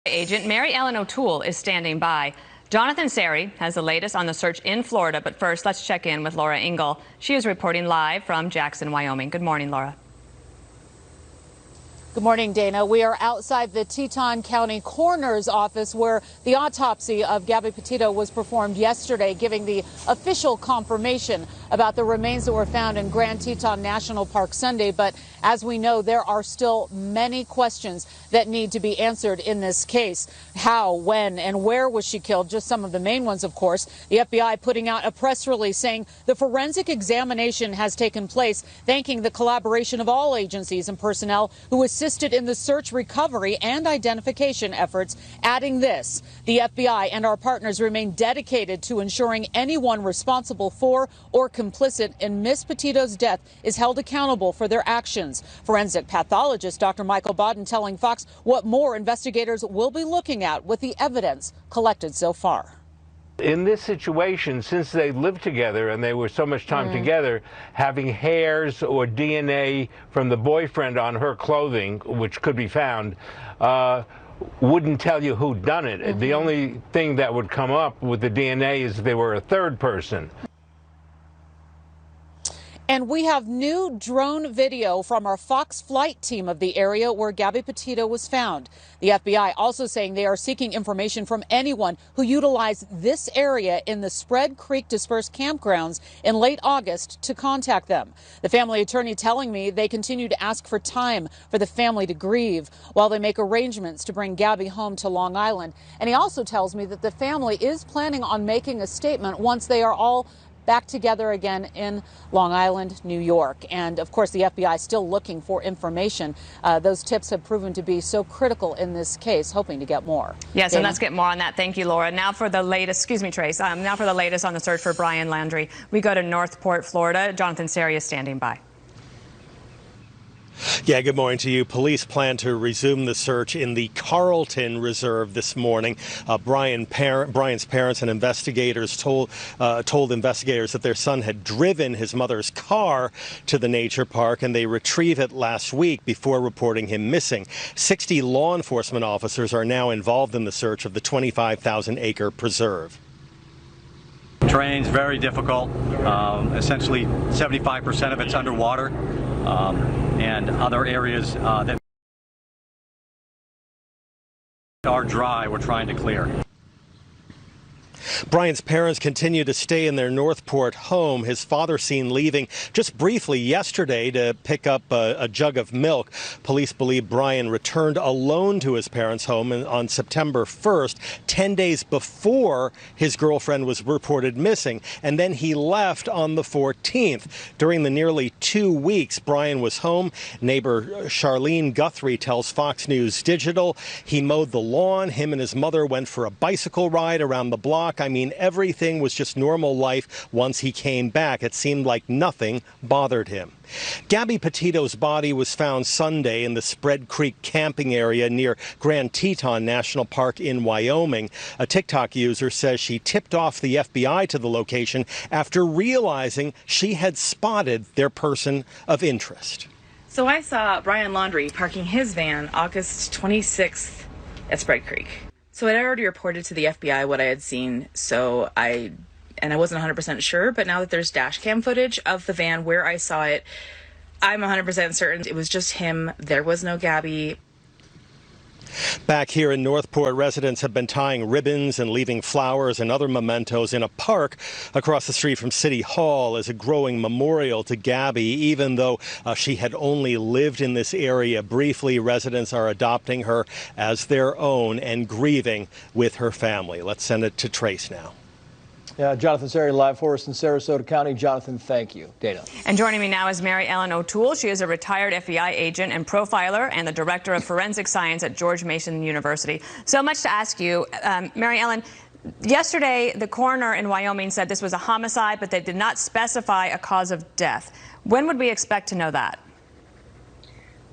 Agent Mary Ellen O'Toole is standing by. Jonathan Seri has the latest on the search in Florida, but first let's check in with Laura Engel. She is reporting live from Jackson, Wyoming. Good morning, Laura. Good morning, Dana. We are outside the Teton County Coroner's Office where the autopsy of Gabby Petito was performed yesterday, giving the official confirmation about the remains that were found in Grand Teton National Park Sunday. But as we know, there are still many questions that need to be answered in this case. How, when, and where was she killed? Just some of the main ones, of course. The FBI putting out a press release saying the forensic examination has taken place, thanking the collaboration of all agencies and personnel who assisted in the search, recovery, and identification efforts, adding this: the FBI and our partners remain dedicated to ensuring anyone responsible for or complicit in Miss Petito's death is held accountable for their actions. Forensic pathologist Dr. Michael Bodden telling Fox what more investigators will be looking at with the evidence collected so far. In this situation, since they lived together and they were so much time together, having hairs or DNA from the boyfriend on her clothing, which could be found, wouldn't tell you who done it. The only thing that would come up with the DNA is if they were a third person. And we have new drone video from our Fox flight team of the area where Gabby Petito was found. The FBI also saying they are seeking information from anyone who utilized this area in the Spread Creek dispersed campgrounds in late August to contact them. The family attorney telling me they continue to ask for time for the family to grieve while they make arrangements to bring Gabby home to Long Island. And he also tells me that the family is planning on making a statement once they are all back together again in Long Island, New York. And of course, the FBI is still looking for information. Those tips have proven to be so critical in this case, hoping to get more. Yes, Dana? and let's get more on that. Thank you, Laura. Now for the latest, excuse me, Trace, now for the latest on the search for Brian Landry. We go to Northport, Florida. Jonathan Seri is standing by. Yeah, good morning to you. Police plan to resume the search in the Carlton Reserve this morning. Brian's parents and investigators told investigators that their son had driven his mother's car to the nature park, and they retrieved it last week before reporting him missing. 60 law enforcement officers are now involved in the search of the 25,000-acre preserve. Terrain's very difficult. Essentially, 75% of it's underwater. And other areas that are dry, we're trying to clear. Brian's parents continue to stay in their Northport home. His father seen leaving just briefly yesterday to pick up a jug of milk. Police believe Brian returned alone to his parents' home on September 1st, 10 days before his girlfriend was reported missing, and then he left on the 14th. During the nearly 2 weeks Brian was home, neighbor Charlene Guthrie tells Fox News Digital he mowed the lawn. Him and his mother went for a bicycle ride around the block. I mean, everything was just normal life once he came back. It seemed like nothing bothered him. Gabby Petito's body was found Sunday in the Spread Creek camping area near Grand Teton National Park in Wyoming. A TikTok user says she tipped off the FBI to the location after realizing she had spotted their person of interest. So I saw Brian Landry parking his van August 26th at Spread Creek. So I'd already reported to the FBI what I had seen, I wasn't 100% sure, but now that there's dash cam footage of the van where I saw it, I'm 100% certain it was just him. There was no Gabby. Back here in Northport, residents have been tying ribbons and leaving flowers and other mementos in a park across the street from City Hall as a growing memorial to Gabby. Even though she had only lived in this area briefly, residents are adopting her as their own and grieving with her family. Let's send it to Trace now. Yeah, Jonathan Seri live for us in Sarasota County. Jonathan, thank you. Dana. And joining me now is Mary Ellen O'Toole. She is a retired FBI agent and profiler and the director of forensic science at George Mason University. So much to ask you, Mary Ellen. Yesterday, the coroner in Wyoming said this was a homicide, but they did not specify a cause of death. When would we expect to know that?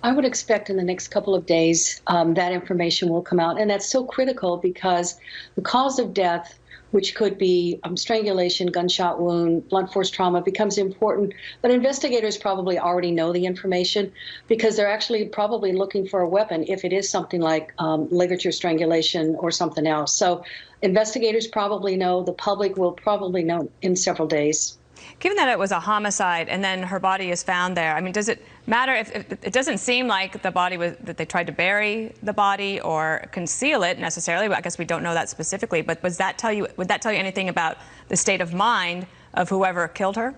I would expect in the next couple of days that information will come out. And that's so critical because the cause of death which could be strangulation, gunshot wound, blunt force trauma, becomes important. But investigators probably already know the information because they're actually probably looking for a weapon if it is something like ligature strangulation or something else. So investigators probably know. The public will probably know in several days. Given that it was a homicide and then her body is found there, I mean, does it matter if it doesn't seem like the body was, that they tried to bury the body or conceal it necessarily? I guess we don't know that specifically, but would that tell you anything about the state of mind of whoever killed her?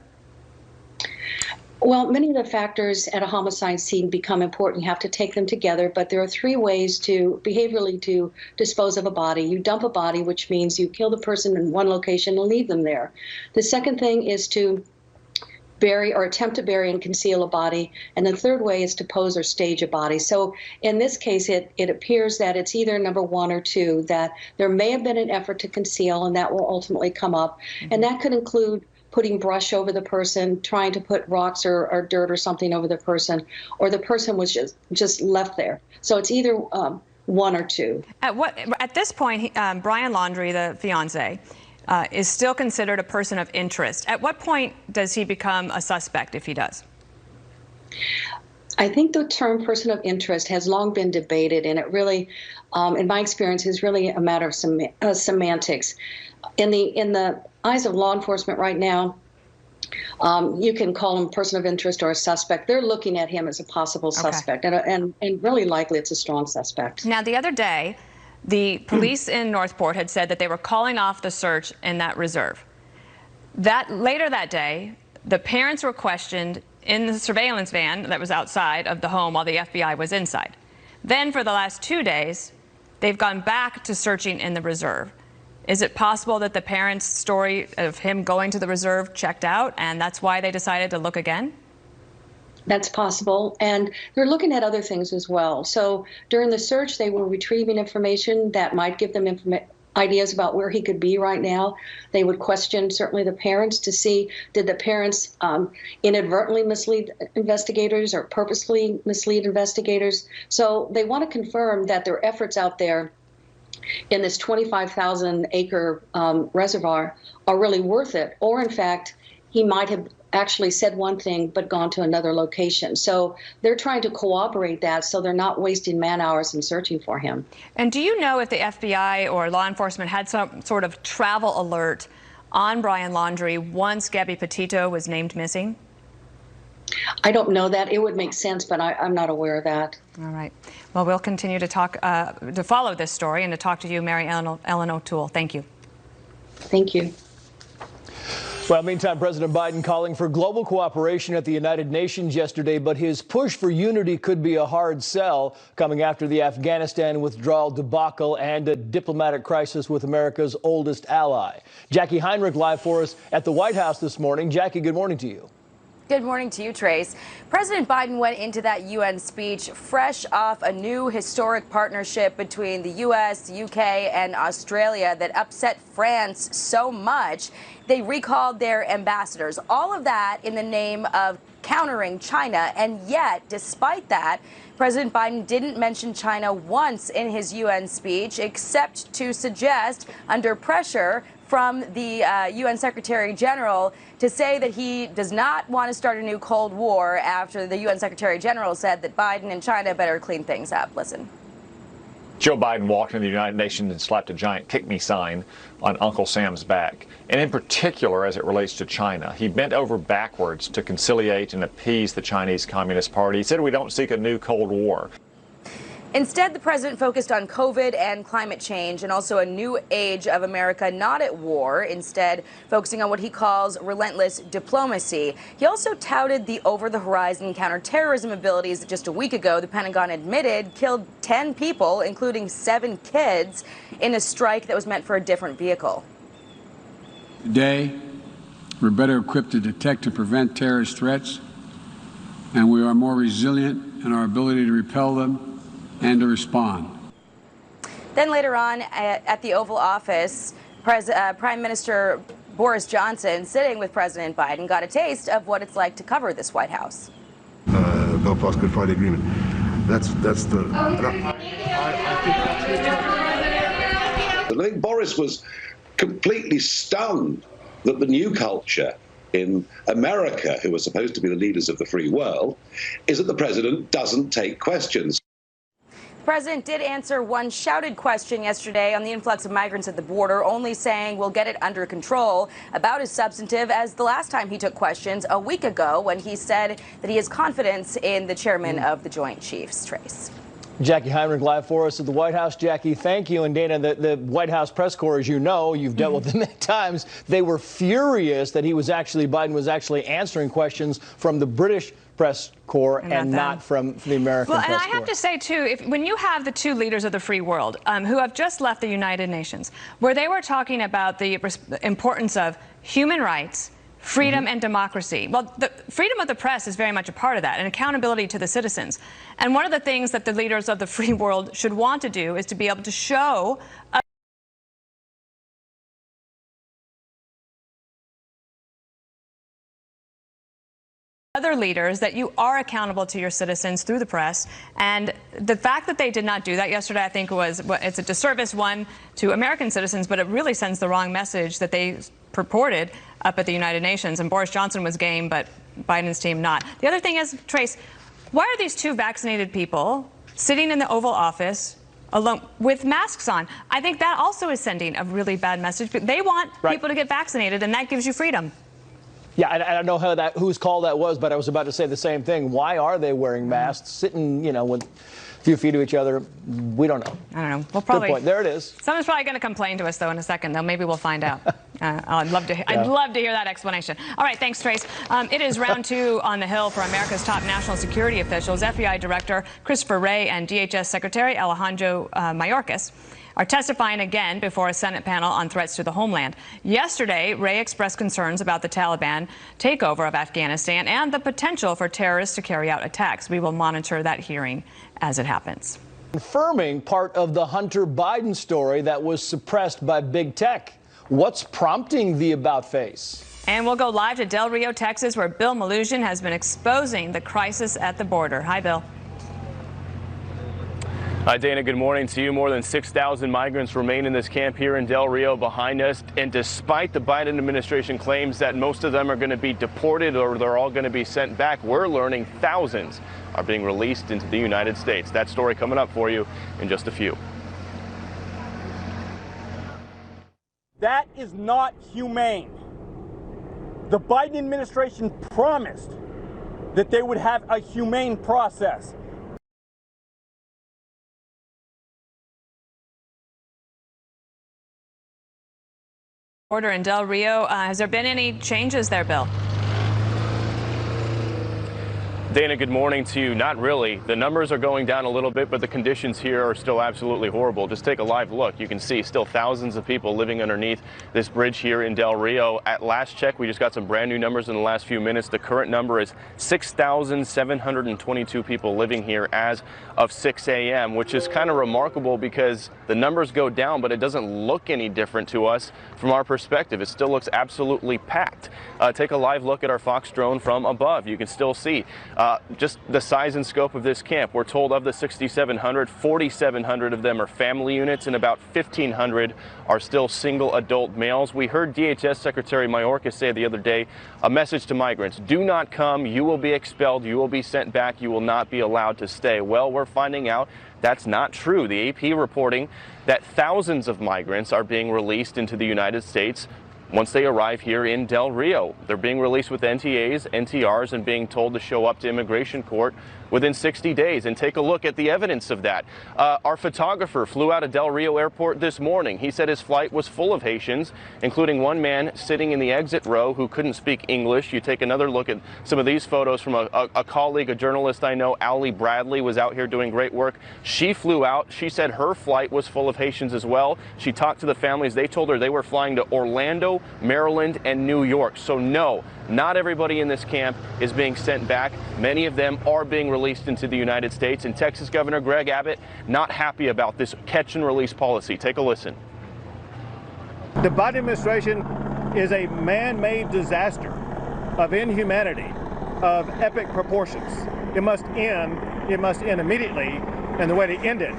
Well, many of the factors at a homicide scene become important. You have to take them together, but there are three ways behaviorally to dispose of a body. You dump a body, which means you kill the person in one location and leave them there. The second thing is to bury or attempt to bury and conceal a body. And the third way is to pose or stage a body. So in this case, it appears that it's either number one or two, that there may have been an effort to conceal, and that will ultimately come up. And that could include putting brush over the person, trying to put rocks or dirt or something over the person, or the person was just left there. So it's either one or two. At this point, Brian Laundrie, the fiance, is still considered a person of interest. At what point does he become a suspect, if he does? I think the term person of interest has long been debated, and it really, in my experience, is really a matter of semantics. In the eyes of law enforcement right now, you can call him a person of interest or a suspect. They're looking at him as a possible suspect, and really likely it's a strong suspect. Now, the other day, the police in Northport had said that they were calling off the search in that reserve. Later that day, the parents were questioned in the surveillance van that was outside of the home while the FBI was inside. Then for the last 2 days, they've gone back to searching in the reserve. Is it possible that the parents' story of him going to the reserve checked out, and that's why they decided to look again? That's possible. And they're looking at other things as well. So during the search, they were retrieving information that might give them ideas about where he could be right now. They would question certainly the parents to see, did the parents inadvertently mislead investigators or purposely mislead investigators? So they want to confirm that their efforts out there in this 25,000-acre reservoir are really worth it, or in fact, he might have actually said one thing but gone to another location. So they're trying to corroborate that so they're not wasting man-hours in searching for him. And do you know if the FBI or law enforcement had some sort of travel alert on Brian Laundrie once Gabby Petito was named missing? I don't know that. It would make sense, but I'm not aware of that. All right. Well, we'll continue to to follow this story and to talk to you, Mary Ellen O'Toole. Thank you. Thank you. Well, meantime, President Biden calling for global cooperation at the United Nations yesterday, but his push for unity could be a hard sell coming after the Afghanistan withdrawal debacle and a diplomatic crisis with America's oldest ally. Jackie Heinrich live for us at the White House this morning. Jackie, good morning to you. Good morning to you, Trace. President Biden went into that UN speech fresh off a new historic partnership between the U.S., the U.K., and Australia that upset France so much they recalled their ambassadors. All of that in the name of countering China. And yet, despite that, President Biden didn't mention China once in his UN speech, except to suggest, under pressure from the UN Secretary General, to say that he does not want to start a new Cold War after the UN Secretary General said that Biden and China better clean things up. Listen. Joe Biden walked into the United Nations and slapped a giant pick-me sign on Uncle Sam's back. And in particular, as it relates to China, he bent over backwards to conciliate and appease the Chinese Communist Party. He said, "We don't seek a new Cold War." Instead, the president focused on COVID and climate change and also a new age of America not at war, instead focusing on what he calls relentless diplomacy. He also touted the over-the-horizon counterterrorism abilities that just a week ago the Pentagon admitted killed 10 people, including 7 kids, in a strike that was meant for a different vehicle. Today, we're better equipped to detect and prevent terrorist threats, and we are more resilient in our ability to repel them and to respond. Then later on at the Oval Office, Prime Minister Boris Johnson, sitting with President Biden, got a taste of what it's like to cover this White House. Belfast Good Friday Agreement. That's the. I think Boris was completely stunned that the new culture in America, who are supposed to be the leaders of the free world, is that the president doesn't take questions. The president did answer one shouted question yesterday on the influx of migrants at the border, only saying we'll get it under control, about as substantive as the last time he took questions a week ago when he said that he has confidence in the chairman of the Joint Chiefs. Trace. Jackie Heinrich live for us at the White House. Jackie, thank you. And Dana, the White House press corps, as you know, you've dealt with them many times. They were furious that Biden was actually answering questions from the British press corps and not from the American press corps. Well, and I have to say, too, when you have the two leaders of the free world who have just left the United Nations, where they were talking about the importance of human rights, freedom and democracy. Well, the freedom of the press is very much a part of that, and accountability to the citizens. And one of the things that the leaders of the free world should want to do is to be able to show other leaders that you are accountable to your citizens through the press. And the fact that they did not do that yesterday, I think it's a disservice, one, to American citizens, but it really sends the wrong message that they purported up at the United Nations. And Boris Johnson was game, but Biden's team not. The other thing is, Trace, why are these two vaccinated people sitting in the Oval Office alone with masks on? I think that also is sending a really bad message. They want people to get vaccinated, and that gives you freedom. Yeah, I don't know whose call that was, but I was about to say the same thing. Why are they wearing masks, sitting, with a few feet to each other? We don't know. I don't know. We'll probably. Good point. There it is. Someone's probably going to complain to us, though, in a second. Though maybe we'll find out. I'd love to hear that explanation. All right, thanks, Trace. It is round two on the Hill for America's top national security officials. FBI Director Christopher Wray and DHS Secretary Alejandro Mayorkas are testifying again before a Senate panel on threats to the homeland. Yesterday, Wray expressed concerns about the Taliban takeover of Afghanistan and the potential for terrorists to carry out attacks. We will monitor that hearing as it happens. Confirming part of the Hunter Biden story that was suppressed by big tech. What's prompting the about face? And we'll go live to Del Rio, Texas, where Bill Maloogian has been exposing the crisis at the border. Hi, Bill. Hi, Dana. Good morning to you. More than 6,000 migrants remain in this camp here in Del Rio behind us. And despite the Biden administration claims that most of them are going to be deported or they're all going to be sent back, we're learning thousands are being released into the United States. That story coming up for you in just a few. That is not humane. The Biden administration promised that they would have a humane process. Border in Del Rio. Has there been any changes there, Bill? Dana, good morning to you. Not really. The numbers are going down a little bit, but the conditions here are still absolutely horrible. Just take a live look. You can see still thousands of people living underneath this bridge here in Del Rio. At last check, we just got some brand new numbers in the last few minutes. The current number is 6,722 people living here as of 6 a.m., which is kind of remarkable because the numbers go down, but it doesn't look any different to us from our perspective. It still looks absolutely packed. Take a live look at our Fox drone from above. You can still see just the size and scope of this camp. We're told of the 6,700, 4,700 of them are family units and about 1,500 are still single adult males. We heard DHS Secretary Mayorkas say the other day a message to migrants: do not come, you will be expelled, you will be sent back, you will not be allowed to stay. Well, we're finding out that's not true. The AP reporting that thousands of migrants are being released into the United States once they arrive here in Del Rio. They're being released with NTAs, NTRs, and being told to show up to immigration court within 60 days. And take a look at the evidence of that. Our photographer flew out of Del Rio Airport this morning. He said his flight was full of Haitians, including one man sitting in the exit row who couldn't speak English. You take another look at some of these photos from a colleague, a journalist I know, Allie Bradley, was out here doing great work. She flew out. She said her flight was full of Haitians as well. She talked to the families. They told her they were flying to Orlando, Maryland, and New York. So no, not everybody in this camp is being sent back. Many of them are being released into the United States, and Texas Governor Greg Abbott not happy about this catch and release policy. Take a listen. The Biden administration is a man-made disaster of inhumanity, of epic proportions. It must end immediately, and the way to end it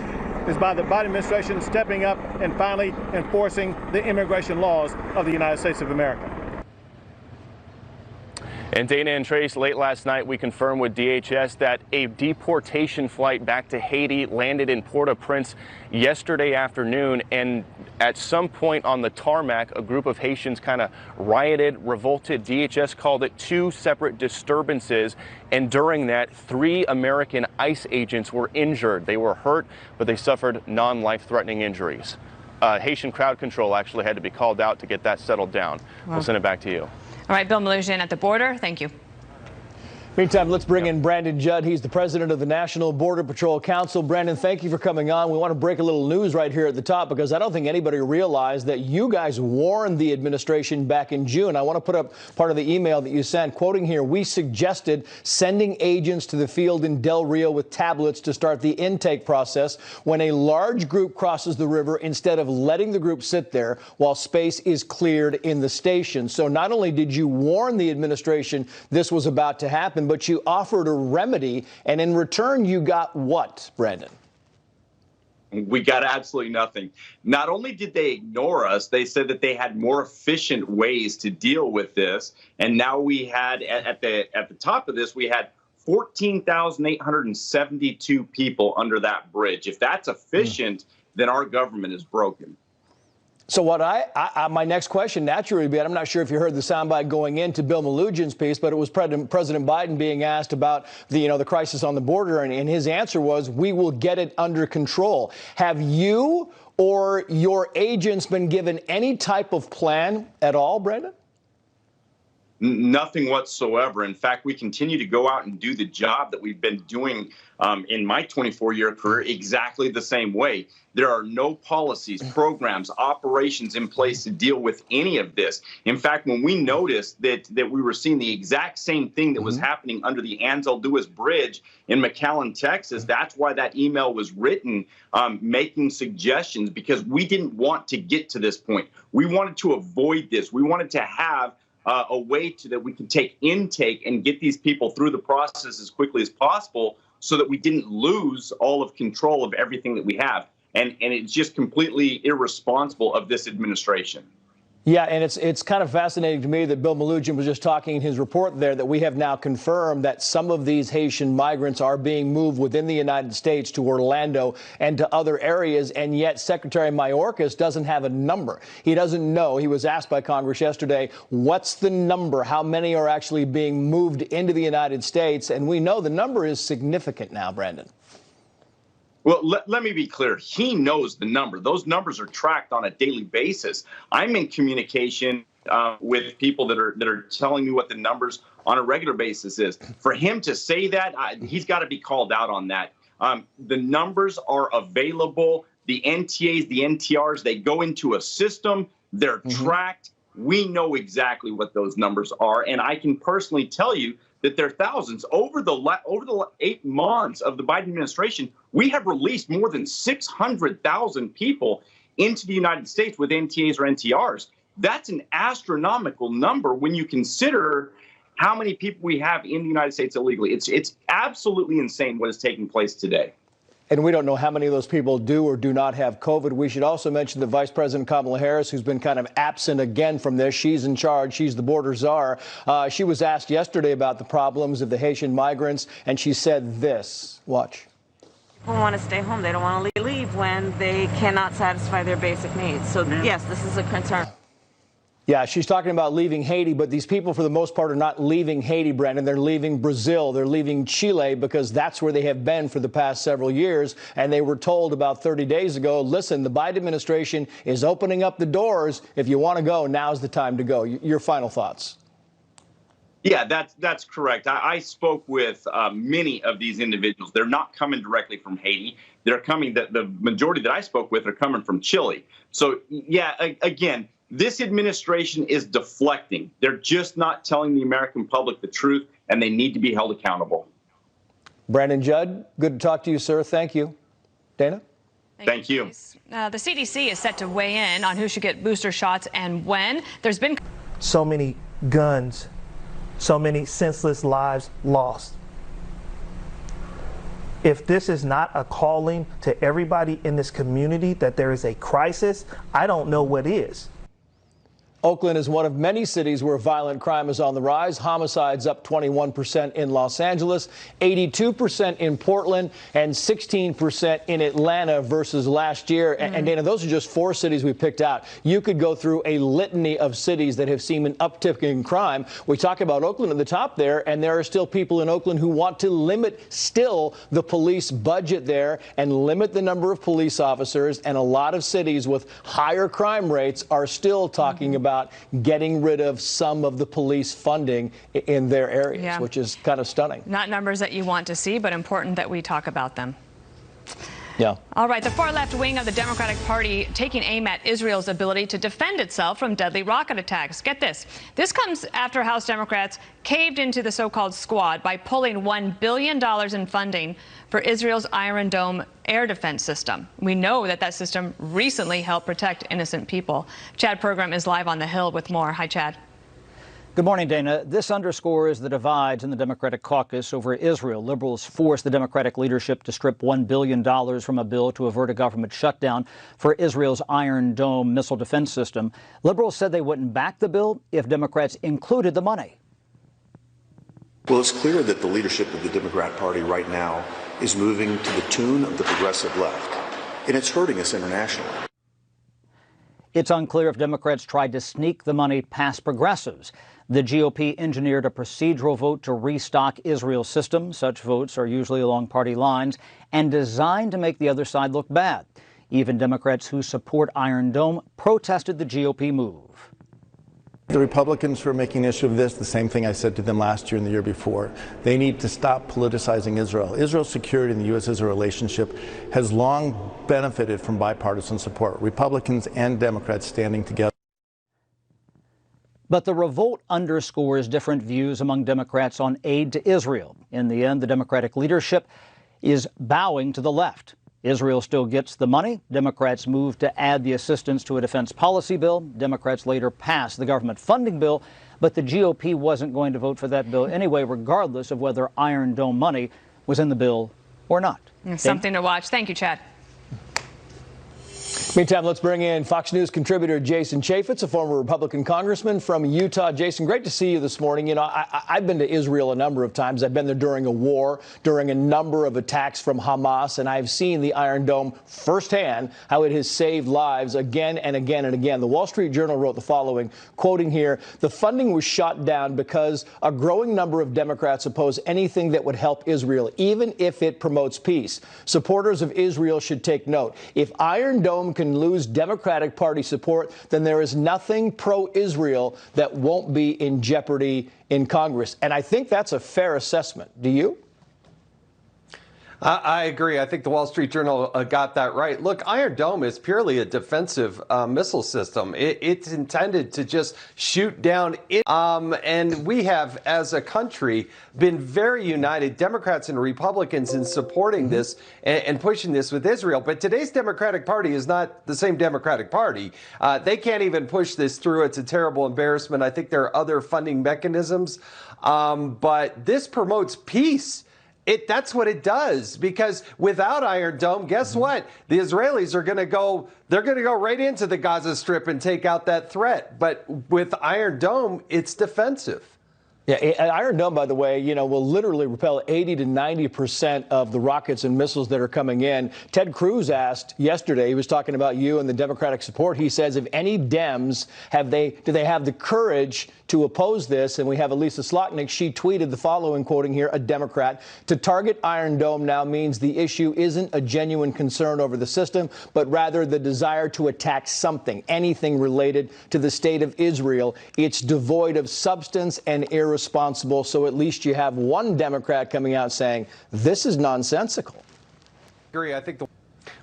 is by the Biden administration stepping up and finally enforcing the immigration laws of the United States of America. And Dana and Trace, late last night, we confirmed with DHS that a deportation flight back to Haiti landed in Port-au-Prince yesterday afternoon. And at some point on the tarmac, a group of Haitians kind of rioted, revolted. DHS called it 2 separate disturbances. And during that, 3 American ICE agents were injured. They were hurt, but they suffered non-life-threatening injuries. Haitian crowd control actually had to be called out to get that settled down. Wow. We'll send it back to you. All right, Bill Melugin at the border. Thank you. Meantime, let's bring in Brandon Judd. He's the president of the National Border Patrol Council. Brandon, thank you for coming on. We want to break a little news right here at the top because I don't think anybody realized that you guys warned the administration back in June. I want to put up part of the email that you sent, quoting here, "We suggested sending agents to the field in Del Rio with tablets to start the intake process when a large group crosses the river instead of letting the group sit there while space is cleared in the station." So not only did you warn the administration this was about to happen, but you offered a remedy, and in return you got what, Brandon? We got absolutely nothing. Not only did they ignore us, they said that they had more efficient ways to deal with this. And now we had, at the top of this, we had 14,872 people under that bridge. If that's efficient, then our government is broken. So what my next question naturally would be, I'm not sure if you heard the soundbite going into Bill Melugin's piece, but it was President Biden being asked about the crisis on the border, and his answer was, "We will get it under control." Have you or your agents been given any type of plan at all, Brandon? Nothing whatsoever. In fact, we continue to go out and do the job that we've been doing in my 24-year career exactly the same way. There are no policies, programs, operations in place to deal with any of this. In fact, when we noticed that we were seeing the exact same thing that was happening under the Ansel Lewis Bridge in McAllen, Texas, that's why that email was written, making suggestions, because we didn't want to get to this point. We wanted to avoid this. We wanted to have a way that we could take intake and get these people through the process as quickly as possible so that we didn't lose all of control of everything that we have. And it's just completely irresponsible of this administration. Yeah, and it's kind of fascinating to me that Bill Melugin was just talking in his report there that we have now confirmed that some of these Haitian migrants are being moved within the United States to Orlando and to other areas, and yet Secretary Mayorkas doesn't have a number. He doesn't know. He was asked by Congress yesterday, what's the number? How many are actually being moved into the United States? And we know the number is significant now, Brandon. Well, let me be clear. He knows the number. Those numbers are tracked on a daily basis. I'm in communication with people that are telling me what the numbers on a regular basis is. For him to say that, he's got to be called out on that. The numbers are available. The NTAs, the NTRs, they go into a system. They're tracked. We know exactly what those numbers are. And I can personally tell you that there are thousands. Over the 8 months of the Biden administration, we have released more than 600,000 people into the United States with NTAs or NTRs. That's an astronomical number when you consider how many people we have in the United States illegally. It's absolutely insane what is taking place today. And we don't know how many of those people do or do not have COVID. We should also mention that Vice President Kamala Harris, who's been kind of absent again from this. She's in charge. She's the border czar. She was asked yesterday about the problems of the Haitian migrants, and she said this. Watch. People want to stay home. They don't want to leave when they cannot satisfy their basic needs. So, yes, this is a concern. Yeah, she's talking about leaving Haiti, but these people, for the most part, are not leaving Haiti, Brandon. They're leaving Brazil. They're leaving Chile because that's where they have been for the past several years. And they were told about 30 days ago, listen, the Biden administration is opening up the doors. If you want to go, now's the time to go. Your final thoughts. Yeah, that's correct. I spoke with many of these individuals. They're not coming directly from Haiti. They're coming, the majority that I spoke with are coming from Chile. So, yeah, again, this administration is deflecting. They're just not telling the American public the truth, and they need to be held accountable. Brandon Judd, good to talk to you, sir. Thank you. Dana? Thank you. The CDC is set to weigh in on who should get booster shots and when. There's been so many guns, so many senseless lives lost. If this is not a calling to everybody in this community that there is a crisis, I don't know what is. Oakland is one of many cities where violent crime is on the rise. Homicides up 21% in Los Angeles, 82% in Portland, and 16% in Atlanta versus last year. And Dana, those are just 4 cities we picked out. You could go through a litany of cities that have seen an uptick in crime. We talk about Oakland at the top there, and there are still people in Oakland who want to limit still the police budget there and limit the number of police officers. And a lot of cities with higher crime rates are still talking about getting rid of some of the police funding in their areas, which is kind of stunning. Not numbers that you want to see, but important that we talk about them. Yeah. All right, the far left wing of the Democratic Party taking aim at Israel's ability to defend itself from deadly rocket attacks. Get this. This comes after House Democrats caved into the so-called squad by pulling $1 billion in funding for Israel's Iron Dome air defense system. We know that that system recently helped protect innocent people. Chad Program is live on the Hill with more. Hi, Chad. Good morning, Dana. This underscores the divides in the Democratic caucus over Israel. Liberals forced the Democratic leadership to strip $1 billion from a bill to avert a government shutdown for Israel's Iron Dome missile defense system. Liberals said they wouldn't back the bill if Democrats included the money. Well, it's clear that the leadership of the Democrat Party right now is moving to the tune of the progressive left, and it's hurting us internationally. It's unclear if Democrats tried to sneak the money past progressives. The GOP engineered a procedural vote to restock Israel's system. Such votes are usually along party lines and designed to make the other side look bad. Even Democrats who support Iron Dome protested the GOP move. The Republicans who are making issue of this, the same thing I said to them last year and the year before. They need to stop politicizing Israel. Israel's security in the U.S.-Israel relationship has long benefited from bipartisan support, Republicans and Democrats standing together. But the revolt underscores different views among Democrats on aid to Israel. In the end, the Democratic leadership is bowing to the left. Israel still gets the money. Democrats moved to add the assistance to a defense policy bill. Democrats later passed the government funding bill, but the GOP wasn't going to vote for that bill anyway, regardless of whether Iron Dome money was in the bill or not. Something to watch. Thank you, Chad. Meantime, let's bring in Fox News contributor Jason Chaffetz, a former Republican congressman from Utah. Jason, great to see you this morning. You know, I've been to Israel a number of times. I've been there during a war, during a number of attacks from Hamas, and I've seen the Iron Dome firsthand, how it has saved lives again and again and again. The Wall Street Journal wrote the following, quoting here, "The funding was shot down because a growing number of Democrats oppose anything that would help Israel, even if it promotes peace. Supporters of Israel should take note. If Iron Dome can lose Democratic Party support, then there is nothing pro-Israel that won't be in jeopardy in Congress." And I think that's a fair assessment. Do you? I agree. I think the Wall Street Journal got that right. Look, Iron Dome is purely a defensive missile system. It's intended to just shoot down it. And we have, as a country, been very united, Democrats and Republicans, in supporting this and pushing this with Israel. But today's Democratic Party is not the same Democratic Party. They can't even push this through. It's a terrible embarrassment. I think there are other funding mechanisms. But this promotes peace. That's what it does, because without Iron Dome, guess what? The Israelis are going to go, they're going to go right into the Gaza Strip and take out that threat. But with Iron Dome, it's defensive. Yeah, Iron Dome, by the way, you know, will literally repel 80 to 90% of the rockets and missiles that are coming in. Ted Cruz asked yesterday, he was talking about you and the Democratic support. He says, if any Dems do they have the courage to oppose this? And we have Elisa Slotnick. She tweeted the following, quoting here, a Democrat: "To target Iron Dome now means the issue isn't a genuine concern over the system, but rather the desire to attack something, anything related to the state of Israel. It's devoid of substance and irresponsible." So at least you have one Democrat coming out saying this is nonsensical. I agree. I think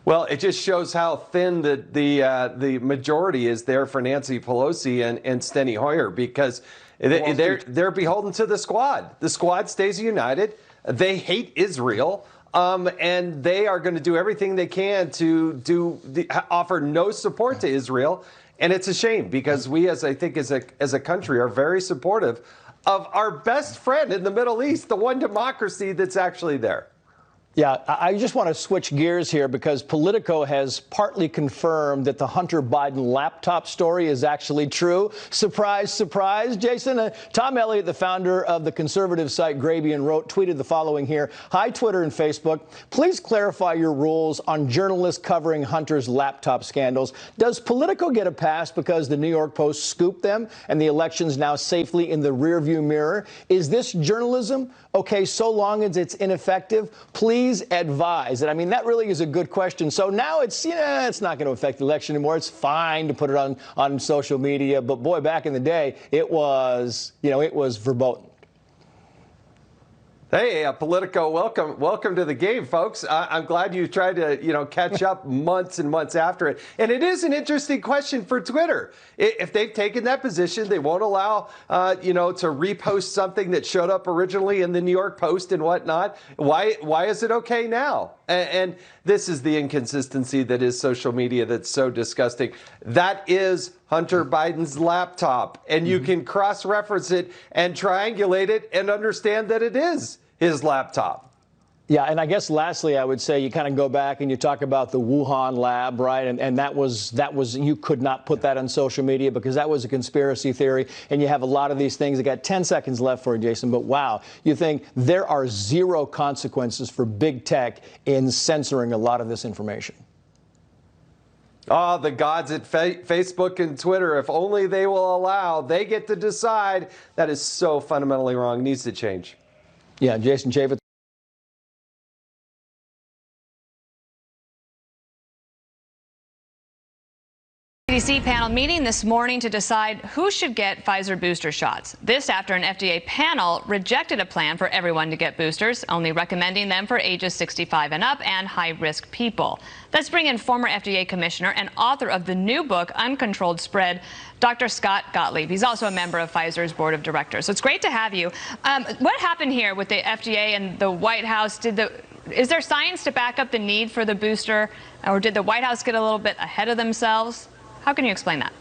well, it just shows how thin the majority is there for Nancy Pelosi and Steny Hoyer, because they're beholden to the squad. The squad stays united. They hate Israel. And they are going to do everything they can to offer no support to Israel. And it's a shame, because we, as a country, are very supportive of our best friend in the Middle East, the one democracy that's actually there. Yeah, I just want to switch gears here because Politico has partly confirmed that the Hunter Biden laptop story is actually true. Surprise, surprise, Jason. Tom Elliott, the founder of the conservative site Grabien, tweeted the following here. Hi, Twitter and Facebook. Please clarify your rules on journalists covering Hunter's laptop scandals. Does Politico get a pass because the New York Post scooped them and the election's now safely in the rearview mirror? Is this journalism? Okay, so long as it's ineffective, please advise. And I mean, that really is a good question. So now it's, it's not going to affect the election anymore. It's fine to put it on social media. But boy, back in the day, it was, it was verboten. Hey, Politico, welcome to the game, folks. I'm glad you tried to, catch up months and months after it. And it is an interesting question for Twitter. If they've taken that position, they won't allow, to repost something that showed up originally in the New York Post and whatnot. Why is it okay now? And this is the inconsistency that is social media that's so disgusting. That is Hunter Biden's laptop, and you can cross-reference it and triangulate it and understand that it is his laptop. Yeah, and I guess lastly, I would say you kind of go back and you talk about the Wuhan lab, right? And that was you could not put that on social media because that was a conspiracy theory. And you have a lot of these things. I got 10 seconds left for you, Jason. But wow, you think there are zero consequences for big tech in censoring a lot of this information. Oh, the gods at Facebook and Twitter, if only they will allow, they get to decide. That is so fundamentally wrong. Needs to change. Yeah, Jason Chaffetz. CDC panel meeting this morning to decide who should get Pfizer booster shots. This after an FDA panel rejected a plan for everyone to get boosters, only recommending them for ages 65 and up and high-risk people. Let's bring in former FDA commissioner and author of the new book, Uncontrolled Spread, Dr. Scott Gottlieb. He's also a member of Pfizer's board of directors. So it's great to have you. What happened here with the FDA and the White House? Is there science to back up the need for the booster, or did the White House get a little bit ahead of themselves? How can you explain that?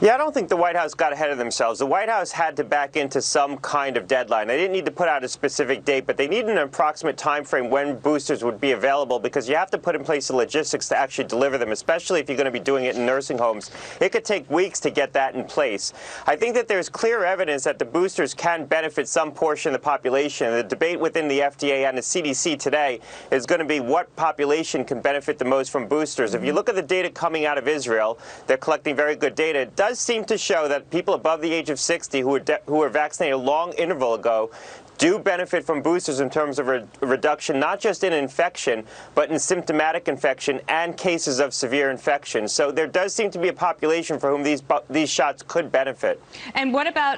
Yeah, I don't think the White House got ahead of themselves. The White House had to back into some kind of deadline. They didn't need to put out a specific date, but they needed an approximate time frame when boosters would be available, because you have to put in place the logistics to actually deliver them, especially if you're going to be doing it in nursing homes. It could take weeks to get that in place. I think that there's clear evidence that the boosters can benefit some portion of the population. The debate within the FDA and the CDC today is going to be what population can benefit the most from boosters. If you look at the data coming out of Israel, they're collecting very good data. It does seem to show that people above the age of 60 who were vaccinated a long interval ago do benefit from boosters in terms of a reduction, not just in infection, but in symptomatic infection and cases of severe infection. So there does seem to be a population for whom these shots could benefit. And what about